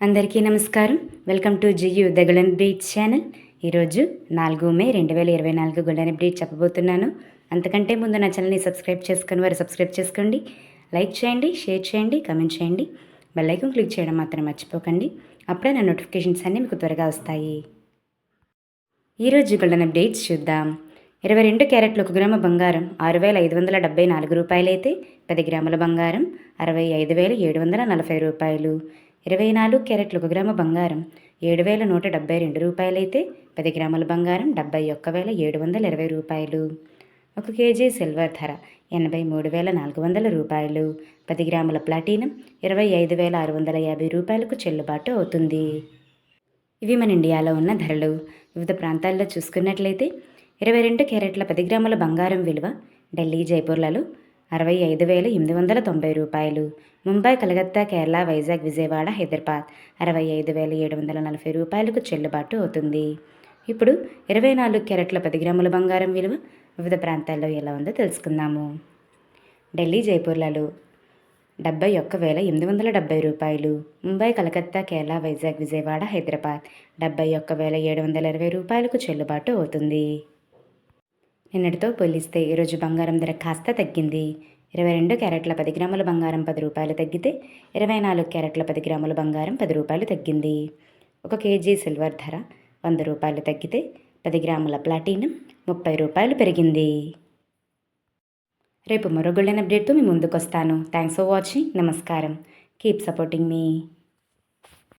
అందరికీ నమస్కారం. Welcome to జియు the golden updates channel. ఈరోజు 4 మే 2024 గోల్డెన్ అప్డేట్ చెప్పబోతున్నాను. అంతకంటే ముందు నా ఛానల్ని సబ్స్క్రైబ్ చేసుకుని వారు సబ్స్క్రైబ్ చేసుకోండి. లైక్ చేయండి, షేర్ చేయండి, కామెంట్ చేయండి. బెల్ ఐకాన్ క్లిక్ చేయడం మాత్రం మర్చిపోకండి. అప్పుడే నా నోటిఫికేషన్స్ అన్నీ మీకు త్వరగా వస్తాయి. ఈరోజు గోల్డెన్ అప్డేట్స్ చూద్దాం. 22 క్యారెట్లు 1 గ్రాము బంగారం 6,574 రూపాయలు అయితే 10 గ్రాముల బంగారం 65,740 రూపాయలు. 24 క్యారెట్లు 1 గ్రాము బంగారం 7,172 రూపాయలు అయితే 10 గ్రాముల బంగారం 71,720 రూపాయలు. 1 కేజీ సిల్వర్ ధర 83,400 రూపాయలు. 10 గ్రాముల ప్లాటినం 25,650 రూపాయలకు చెల్లుబాటు అవుతుంది. ఇవి మన ఇండియాలో ఉన్న ధరలు. వివిధ ప్రాంతాల్లో చూసుకున్నట్లయితే 22 క్యారెట్ల 10 గ్రాముల బంగారం విలువ ఢిల్లీ, జైపూర్లలో 65,890 రూపాయలు. ముంబై, కలకత్తా, కేరళ, వైజాగ్, విజయవాడ, హైదరాబాద్ 65,740 రూపాయలకు చెల్లుబాటు అవుతుంది. ఇప్పుడు 24 క్యారెట్ల 10 గ్రాముల బంగారం విలువ వివిధ ప్రాంతాల్లో ఎలా ఉందో తెలుసుకుందాము. ఢిల్లీ, జైపూర్లలో 71,870 రూపాయలు. ముంబై, కలకత్తా, కేరళ, వైజాగ్, విజయవాడ, హైదరాబాద్ 71,720 రూపాయలకు చెల్లుబాటు అవుతుంది. నిన్నటితో పోలిస్తే ఈరోజు బంగారం ధర కాస్త తగ్గింది. 22 క్యారెట్ల 10 గ్రాముల బంగారం 10 రూపాయలు తగ్గితే 24 క్యారెట్ల 10 గ్రాముల బంగారం 10 రూపాయలు తగ్గింది. 1 కేజీ సిల్వర్ ధర 100 రూపాయలు తగ్గితే 10 గ్రాముల ప్లాటినం 30 రూపాయలు పెరిగింది. రేపు మరో గోల్డెన్ అప్డేట్తో మీ ముందుకు వస్తాను. Thanks for watching. నమస్కారం. కీప్ సపోర్టింగ్ మీ.